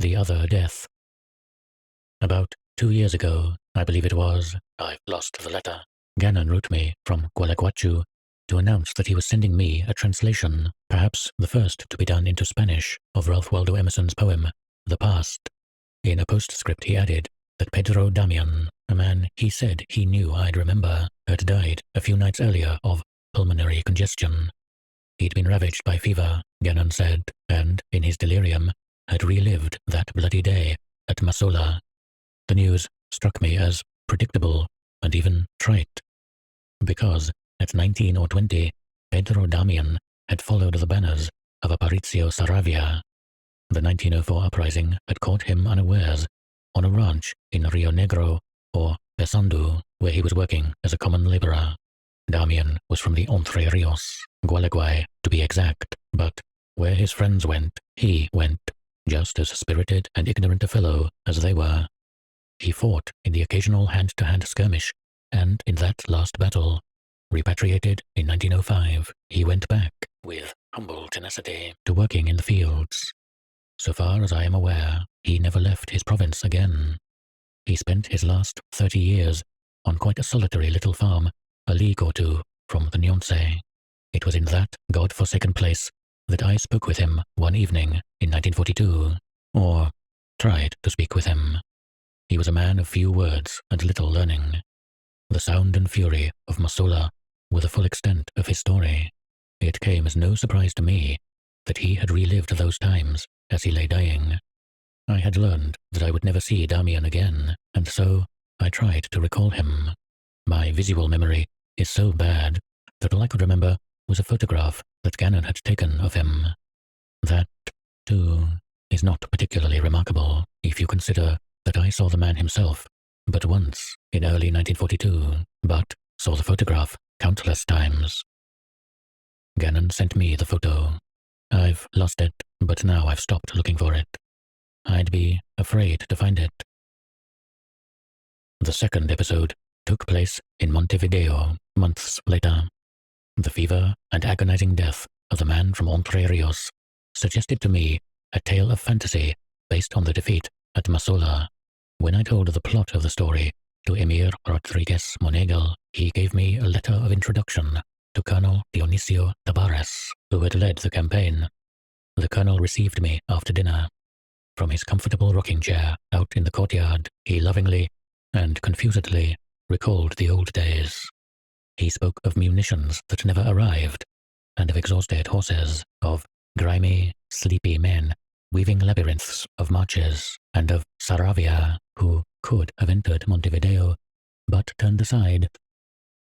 the other death. About 2 years ago, I believe it was, I've lost the letter, Gannon wrote me from Gualeguaychú to announce that he was sending me a translation, perhaps the first to be done into Spanish, of Ralph Waldo Emerson's poem, The Past. In a postscript he added that Pedro Damian, a man he said he knew I'd remember, had died a few nights earlier of pulmonary congestion. He'd been ravaged by fever, Gannon said, and, in his delirium, had relived that bloody day at Masola. The news struck me as predictable and even trite, because at 19 or 20, Pedro Damian had followed the banners of Aparicio Saravia. The 1904 uprising had caught him unawares on a ranch in Rio Negro, or Paysandú, where he was working as a common laborer. Damian was from the Entre Rios, Gualeguay to be exact, but where his friends went, he went, just as spirited and ignorant a fellow as they were. He fought in the occasional hand-to-hand skirmish, and in that last battle, repatriated in 1905, he went back, with humble tenacity, to working in the fields. So far as I am aware, he never left his province again. He spent his last 30 years on quite a solitary little farm, a league or two from the Nyonse. It was in that God-forsaken place that I spoke with him one evening in 1942, or tried to speak with him. He was a man of few words and little learning. The sound and fury of Masola were the full extent of his story. It came as no surprise to me that he had relived those times as he lay dying. I had learned that I would never see Damian again, and so I tried to recall him. My visual memory is so bad that all I could remember was a photograph that Gannon had taken of him. That, too, is not particularly remarkable if you consider that I saw the man himself but once in early 1942, but saw the photograph countless times. Gannon sent me the photo. I've lost it, but now I've stopped looking for it. I'd be afraid to find it. The second episode took place in Montevideo months later. The fever and agonizing death of the man from Entre Rios suggested to me a tale of fantasy based on the defeat at Masola. When I told the plot of the story to Emir Rodriguez Monegal, he gave me a letter of introduction to Colonel Dionisio Tabares, who had led the campaign. The colonel received me after dinner. From his comfortable rocking chair out in the courtyard, he lovingly and confusedly recalled the old days. He spoke of munitions that never arrived, and of exhausted horses, of grimy, sleepy men weaving labyrinths of marches, and of Saravia, who could have entered Montevideo, but turned aside,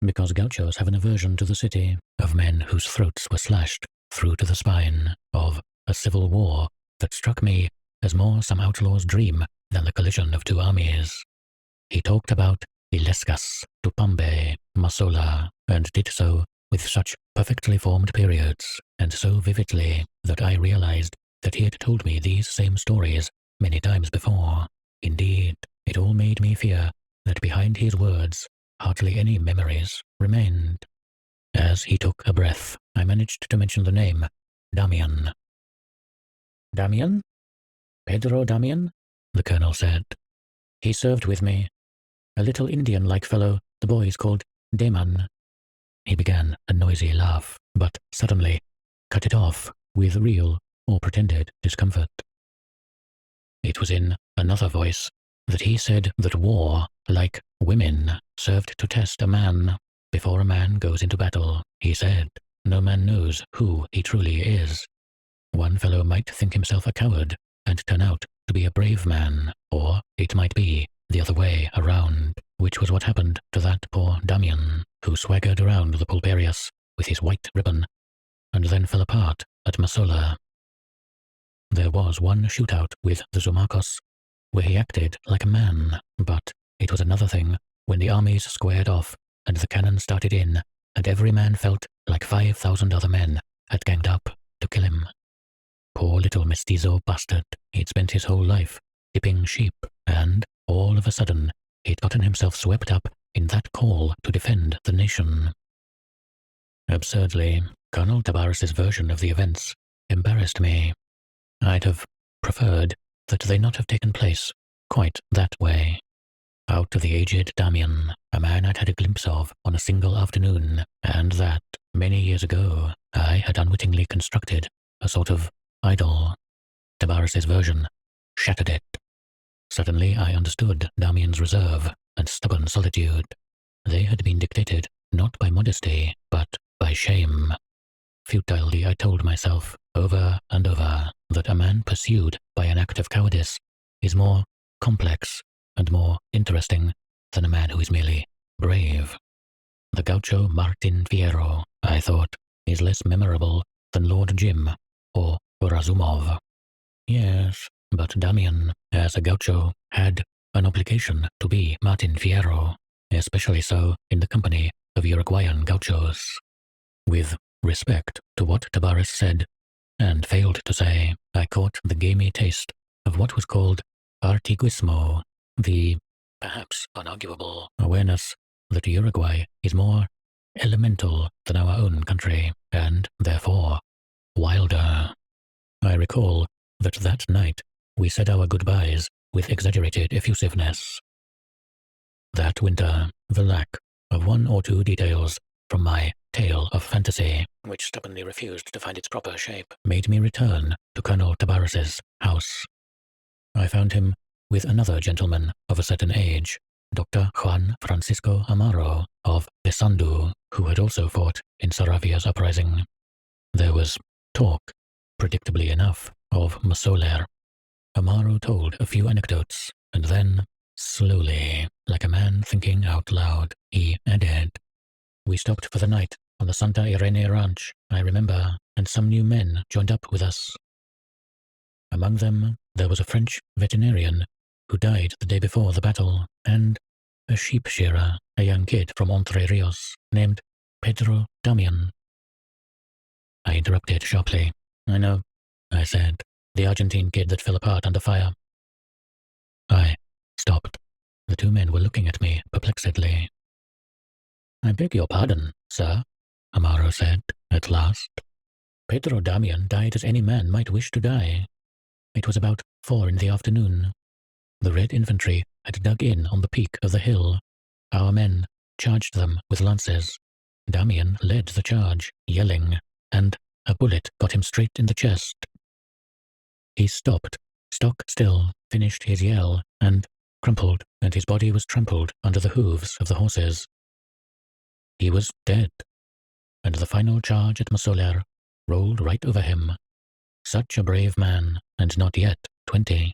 because gauchos have an aversion to the city, of men whose throats were slashed through to the spine, of a civil war that struck me as more some outlaw's dream than the collision of two armies. He talked about Illescas, Tupambe, Masola, and did so with such perfectly formed periods, and so vividly, that I realized that he had told me these same stories many times before. Indeed, it all made me fear that behind his words hardly any memories remained. As he took a breath, I managed to mention the name Damian. "Damian? Pedro Damian?" the colonel said. "He served with me. A little Indian-like fellow the boys called Deman." He began a noisy laugh, but suddenly cut it off with real or pretended discomfort. It was in another voice that he said that war, like women, served to test a man. Before a man goes into battle, he said, no man knows who he truly is. One fellow might think himself a coward and turn out to be a brave man, or it might be the other way around, which was what happened to that poor Damian, who swaggered around the Pulperius with his white ribbon, and then fell apart at Masola. There was one shootout with the Zumacos, where he acted like a man, but it was another thing when the armies squared off and the cannon started in, and every man felt like 5,000 other men had ganged up to kill him. Poor little mestizo bastard, he'd spent his whole life dipping sheep, and all of a sudden he'd gotten himself swept up in that call to defend the nation. Absurdly, Colonel Tabares's version of the events embarrassed me. I'd have preferred that they not have taken place quite that way. Out of the aged Damian, a man I'd had a glimpse of on a single afternoon, and that, many years ago, I had unwittingly constructed a sort of idol. Tabarris's version shattered it. Suddenly I understood Damian's reserve and stubborn solitude. They had been dictated not by modesty, but by shame. Futilely I told myself, over and over, that a man pursued by an act of cowardice is more complex and more interesting than a man who is merely brave. The gaucho Martin Fierro, I thought, is less memorable than Lord Jim or Razumov. Yes, but Damian, as a gaucho, had an obligation to be Martin Fierro, especially so in the company of Uruguayan gauchos. With respect to what Tabarris said, and failed to say, I caught the gamey taste of what was called artiguismo, the perhaps unarguable awareness that Uruguay is more elemental than our own country, and therefore wilder. I recall that night we said our goodbyes with exaggerated effusiveness. That winter, the lack of one or two details from my tale of fantasy, which stubbornly refused to find its proper shape, made me return to Colonel Tabarris's house. I found him with another gentleman of a certain age, Dr. Juan Francisco Amaro of Pesandu, who had also fought in Saravia's uprising. There was talk, predictably enough, of Masoler. Amaro told a few anecdotes, and then, slowly, like a man thinking out loud, he added, "We stopped for the night on the Santa Irene ranch, I remember, and some new men joined up with us. Among them, there was a French veterinarian who died the day before the battle, and a sheep shearer, a young kid from Entre Rios, named Pedro Damian." I interrupted sharply. "I know," I said, "the Argentine kid that fell apart under fire." I stopped. The two men were looking at me perplexedly. "I beg your pardon, sir," Amaro said, at last. "Pedro Damian died as any man might wish to die. It was about 4 in the afternoon. The Red Infantry had dug in on the peak of the hill. Our men charged them with lances. Damian led the charge, yelling, and a bullet got him straight in the chest. He stopped, stock still, finished his yell, and crumpled, and his body was trampled under the hooves of the horses. He was dead, and the final charge at Masoler rolled right over him. Such a brave man, and not yet 20.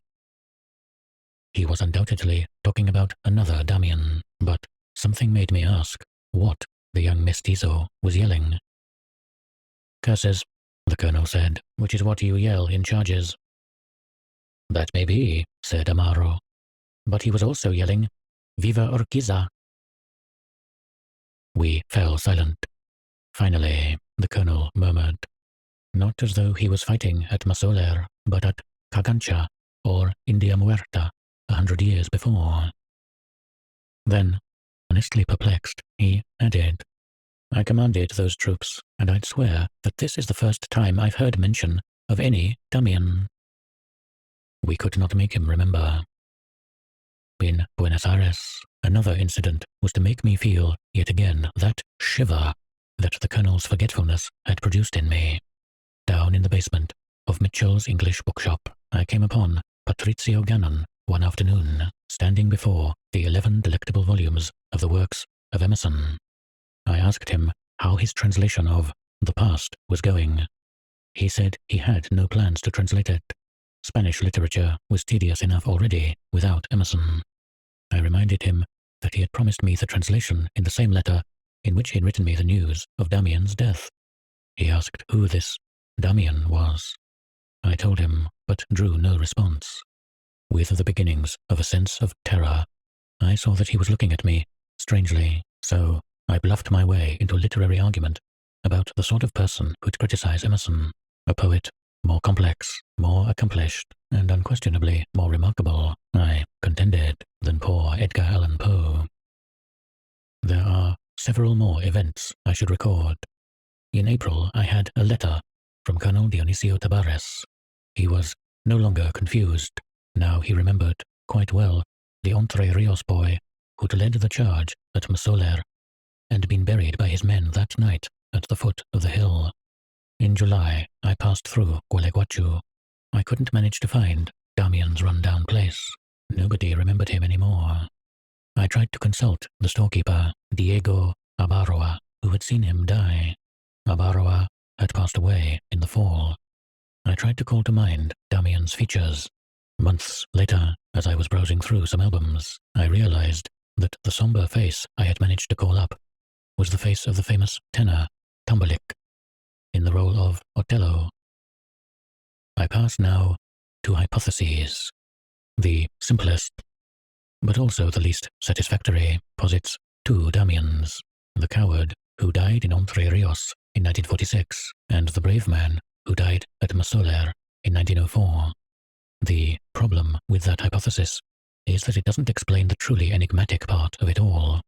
He was undoubtedly talking about another Damian, but something made me ask what the young mestizo was yelling. "Curses," the colonel said, "which is what you yell in charges." "That may be," said Amaro, "but he was also yelling, 'Viva Urquiza!'" We fell silent. Finally, the colonel murmured, "Not as though he was fighting at Masoler, but at Cagancha or India Muerta 100 years before." Then, honestly perplexed, he added, "I commanded those troops, and I'd swear that this is the first time I've heard mention of any Damian." We could not make him remember. In Buenos Aires, another incident was to make me feel, yet again, that shiver that the colonel's forgetfulness had produced in me. Down in the basement of Mitchell's English bookshop, I came upon Patrizio Gannon one afternoon, standing before the 11 delectable volumes of the works of Emerson. I asked him how his translation of The Past was going. He said he had no plans to translate it. Spanish literature was tedious enough already without Emerson. I reminded him that he had promised me the translation in the same letter in which he had written me the news of Damian's death. He asked who this Damian was. I told him, but drew no response. With the beginnings of a sense of terror, I saw that he was looking at me strangely, so I bluffed my way into a literary argument about the sort of person who'd criticize Emerson, a poet more complex, more accomplished, and unquestionably more remarkable, I contended, than poor Edgar Allan Poe. There are several more events I should record. In April, I had a letter from Colonel Dionisio Tabarris. He was no longer confused, Now he remembered quite well the Entre Rios boy who'd led the charge at Masoler and been buried by his men that night at the foot of the hill. In July, I passed through Gualeguaychú. I couldn't manage to find Damian's run-down place. Nobody remembered him anymore. I tried to consult the storekeeper, Diego Abaroa, who had seen him die. Abaroa had passed away in the fall. I tried to call to mind Damian's features. Months later, as I was browsing through some albums, I realized that the somber face I had managed to call up was the face of the famous tenor, Tambulik, in the role of Othello. I pass now to hypotheses. The simplest, but also the least satisfactory, posits two Damians, the coward who died in Entre Rios in 1946, and the brave man who died at Masoler in 1904. The problem with that hypothesis is that it doesn't explain the truly enigmatic part of it all,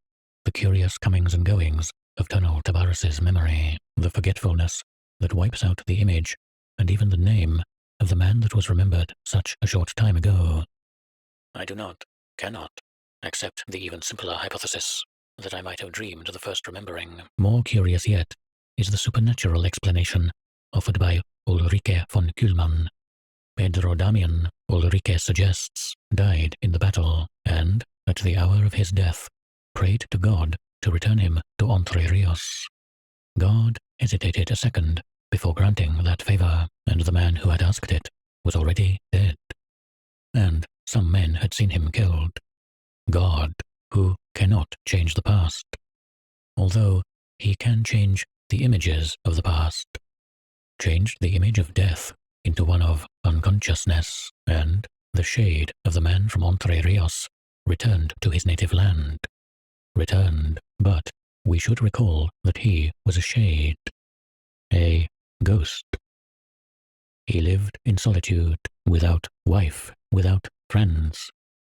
the curious comings and goings of Donald Tavares's memory, the forgetfulness that wipes out the image and even the name of the man that was remembered such a short time ago. I cannot, accept the even simpler hypothesis that I might have dreamed the first remembering. More curious yet is the supernatural explanation offered by Ulrike von Kühlmann. Pedro Damian, Ulrike suggests, died in the battle, and, at the hour of his death, prayed to God to return him to Entre Rios. God hesitated a second before granting that favor, and the man who had asked it was already dead. And some men had seen him killed. God, who cannot change the past, although he can change the images of the past, changed the image of death into one of unconsciousness, and the shade of the man from Entre Rios returned to his native land. Returned, but we should recall that he was a shade, a ghost. He lived in solitude, without wife, without friends.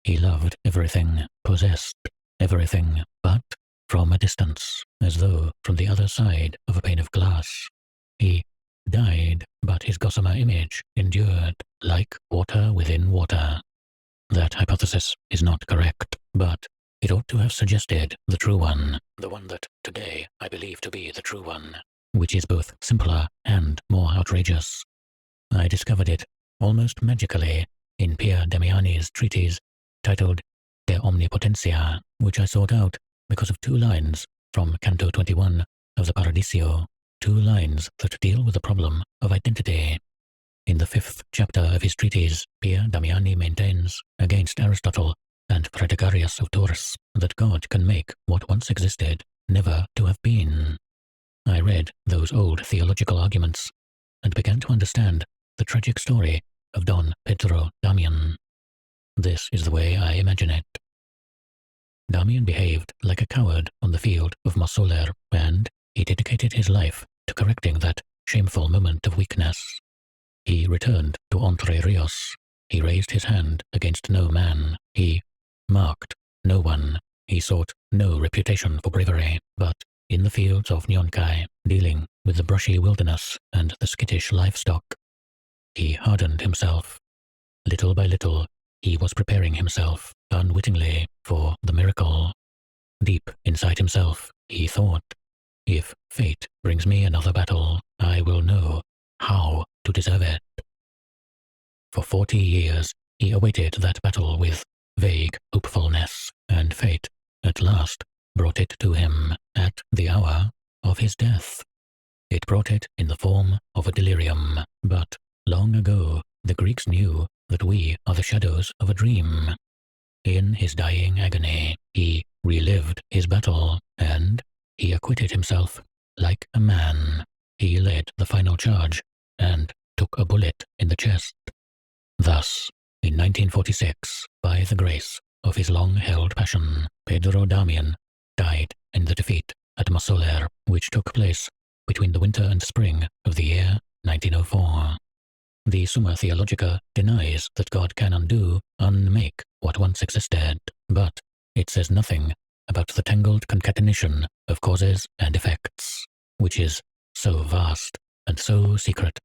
He loved everything, possessed everything, but from a distance, as though from the other side of a pane of glass. He died, but his gossamer image endured, like water within water. That hypothesis is not correct, but it ought to have suggested the true one, the one that today I believe to be the true one, which is both simpler and more outrageous. I discovered it almost magically in Pierre Damiani's treatise titled De Omnipotentia, which I sought out because of two lines from Canto 21 of the Paradiso, two lines that deal with the problem of identity. In the 5th chapter of his treatise, Pierre Damiani maintains, against Aristotle and Predicarius of Tours, that God can make what once existed never to have been. I read those old theological arguments and began to understand the tragic story of Don Pedro Damian. This is the way I imagine it. Damian behaved like a coward on the field of Masoler, and he dedicated his life to correcting that shameful moment of weakness. He returned to Entre Rios. He raised his hand against no man. He marked no one. He sought no reputation for bravery, but in the fields of Nyonkay, dealing with the brushy wilderness and the skittish livestock, he hardened himself. Little by little, he was preparing himself, unwittingly, for the miracle. Deep inside himself, he thought, if fate brings me another battle, I will know how to deserve it. For 40 years, he awaited that battle with vague hopefulness, and fate, at last, brought it to him at the hour of his death. It brought it in the form of a delirium, but long ago, the Greeks knew that we are the shadows of a dream. In his dying agony, he relived his battle, and he acquitted himself like a man. He led the final charge, and took a bullet in the chest. Thus, in 1946, by the grace of his long-held passion, Pedro Damian died in the defeat at Masoler, which took place between the winter and spring of the year 1904. The Summa Theologica denies that God can unmake what once existed, but it says nothing about the tangled concatenation of causes and effects, which is so vast and so secret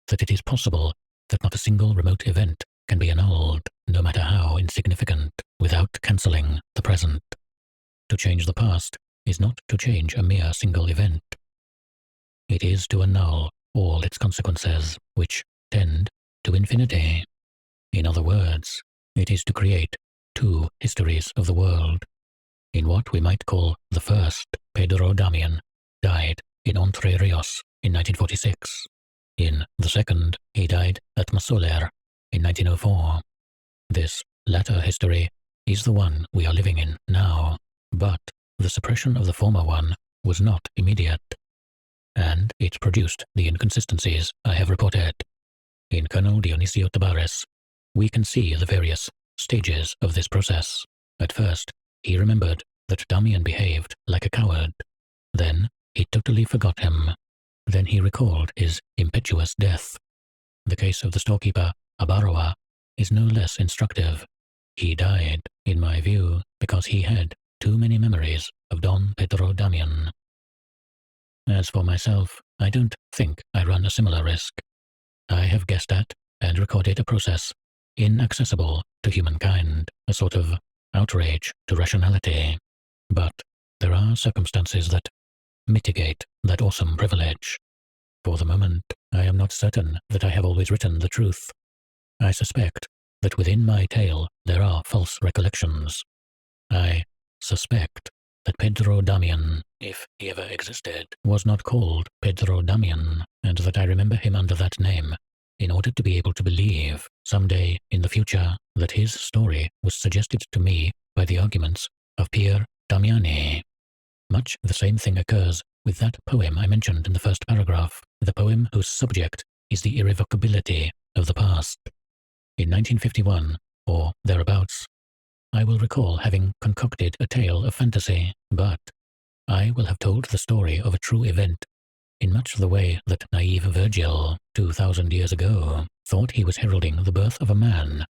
that it is possible that not a single remote event can be annulled, no matter how insignificant, without cancelling the present. To change the past is not to change a mere single event. It is to annul all its consequences, which tend to infinity. In other words, it is to create two histories of the world. In what we might call the first, Pedro Damian died in Entre Rios in 1946. In the second, he died at Masoler in 1904. This latter history is the one we are living in now, but the suppression of the former one was not immediate, and it produced the inconsistencies I have reported. In Colonel Dionisio Tabares, we can see the various stages of this process. At first, he remembered that Damian behaved like a coward. Then, he totally forgot him. Then he recalled his impetuous death. The case of the storekeeper, Abaroa, is no less instructive. He died, in my view, because he had too many memories of Don Pedro Damian. As for myself, I don't think I run a similar risk. I have guessed at and recorded a process inaccessible to humankind, a sort of outrage to rationality. But there are circumstances that mitigate that awesome privilege. For the moment, I am not certain that I have always written the truth. I suspect that within my tale there are false recollections. I suspect that Pedro Damian, if he ever existed, was not called Pedro Damian, and that I remember him under that name in order to be able to believe, someday in the future, that his story was suggested to me by the arguments of Pier Damiani. Much the same thing occurs with that poem I mentioned in the first paragraph, the poem whose subject is the irrevocability of the past. In 1951, or thereabouts, I will recall having concocted a tale of fantasy, but I will have told the story of a true event in much the way that naive Virgil, 2,000 years ago, thought he was heralding the birth of a man,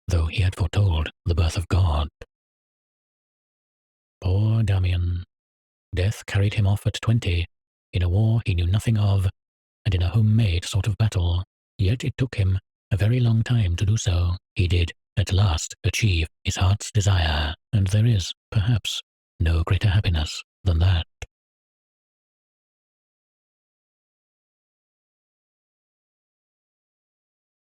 though he had foretold the birth of God. Poor Damian. Death carried him off at 20, in a war he knew nothing of, and in a home-made sort of battle. Yet it took him a very long time to do so. He did at last achieve his heart's desire, and there is, perhaps, no greater happiness than that.